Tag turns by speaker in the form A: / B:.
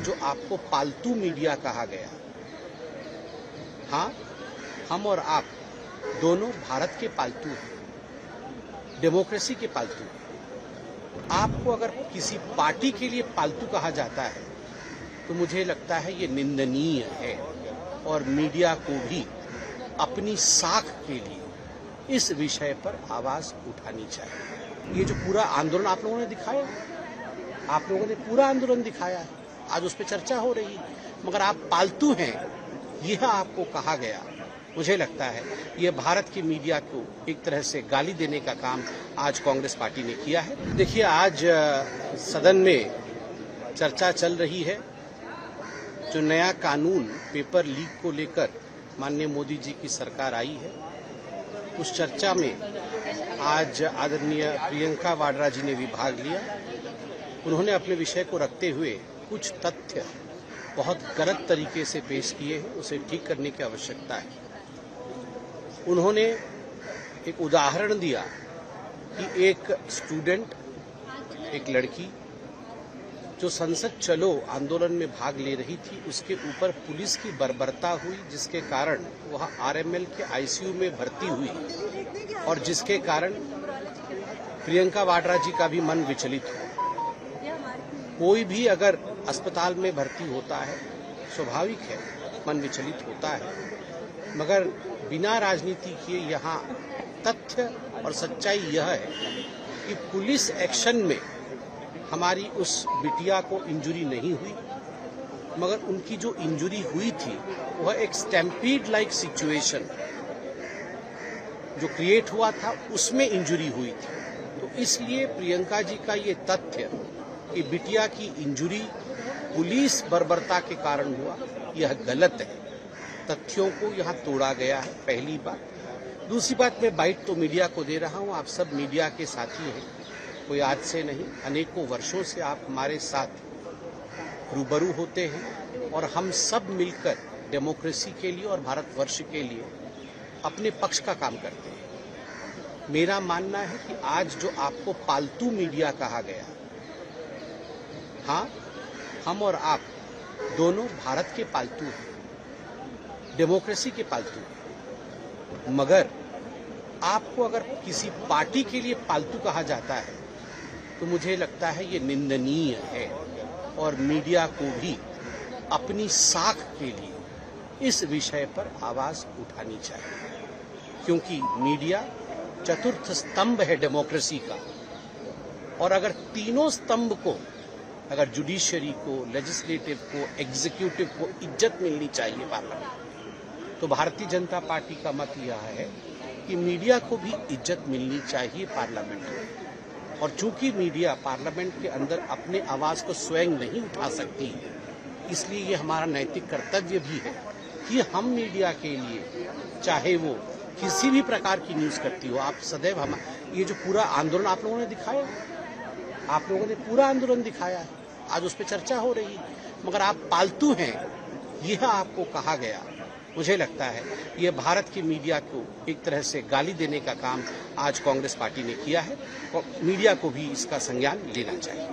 A: जो आपको पालतू मीडिया कहा गया, हाँ, हम और आप दोनों भारत के पालतू हैं, डेमोक्रेसी के पालतू हैं। आपको अगर किसी पार्टी के लिए पालतू कहा जाता है तो मुझे लगता है ये निंदनीय है और मीडिया को भी अपनी साख के लिए इस विषय पर आवाज उठानी चाहिए। ये जो पूरा आंदोलन आप लोगों ने दिखाया, आप लोगों ने पूरा आंदोलन दिखाया है, आज उस पर चर्चा हो रही है, मगर आप पालतू हैं यह आपको कहा गया। मुझे लगता है ये भारत की मीडिया को एक तरह से गाली देने का काम आज कांग्रेस पार्टी ने किया है। देखिए, आज सदन में चर्चा चल रही है, जो नया कानून पेपर लीक को लेकर माननीय मोदी जी की सरकार आई है, उस चर्चा में आज आदरणीय प्रियंका वाड्रा जी ने भी भाग लिया। उन्होंने अपने विषय को रखते हुए कुछ तथ्य बहुत गलत तरीके से पेश किए हैं, उसे ठीक करने की आवश्यकता है। उन्होंने एक उदाहरण दिया कि एक स्टूडेंट, एक लड़की जो संसद चलो आंदोलन में भाग ले रही थी, उसके ऊपर पुलिस की बर्बरता हुई, जिसके कारण वह आरएमएल के आईसीयू में भर्ती हुई और जिसके कारण प्रियंका वाड्रा जी का भी मन विचलित हुआ। कोई भी अगर अस्पताल में भर्ती होता है, स्वाभाविक है मन विचलित होता है, मगर बिना राजनीति किए यहाँ तथ्य और सच्चाई यह है कि पुलिस एक्शन में हमारी उस बिटिया को इंजरी नहीं हुई, मगर उनकी जो इंजरी हुई थी वह एक स्टैम्पीड लाइक सिचुएशन जो क्रिएट हुआ था उसमें इंजरी हुई थी। तो इसलिए प्रियंका जी का ये तथ्य कि बिटिया की इंजरी पुलिस बर्बरता के कारण हुआ, यह गलत है। तथ्यों को यहाँ तोड़ा गया है, पहली बात। दूसरी बात, मैं बाइट तो मीडिया को दे रहा हूँ, आप सब मीडिया के साथी हैं, कोई आज से नहीं, अनेकों वर्षों से आप हमारे साथ रूबरू होते हैं और हम सब मिलकर डेमोक्रेसी के लिए और भारतवर्ष के लिए अपने पक्ष का काम करते हैं। मेरा मानना है कि आज जो आपको पालतू मीडिया कहा गया, हाँ, हम और आप दोनों भारत के पालतू हैं, डेमोक्रेसी के पालतू हैं, मगर आपको अगर किसी पार्टी के लिए पालतू कहा जाता है तो मुझे लगता है ये निंदनीय है और मीडिया को भी अपनी साख के लिए इस विषय पर आवाज उठानी चाहिए, क्योंकि मीडिया चतुर्थ स्तंभ है डेमोक्रेसी का। और अगर तीनों स्तंभ को, अगर जुडिशरी को, लेजिस्लेटिव को, एग्जीक्यूटिव को इज्जत मिलनी चाहिए पार्लियामेंट, तो भारतीय जनता पार्टी का मत यह है कि मीडिया को भी इज्जत मिलनी चाहिए पार्लियामेंट में। और चूंकि मीडिया पार्लियामेंट के अंदर अपने आवाज को स्वयं नहीं उठा सकती, इसलिए ये हमारा नैतिक कर्तव्य भी है कि हम मीडिया के लिए, चाहे वो किसी भी प्रकार की न्यूज करती हो, आप सदैव हम, ये जो पूरा आंदोलन आप लोगों ने दिखाया, आप लोगों ने पूरा आंदोलन दिखाया है, आज उस पर चर्चा हो रही है, मगर आप पालतू हैं यह आपको कहा गया। मुझे लगता है ये भारत की मीडिया को एक तरह से गाली देने का काम आज कांग्रेस पार्टी ने किया है। मीडिया को भी इसका संज्ञान लेना चाहिए।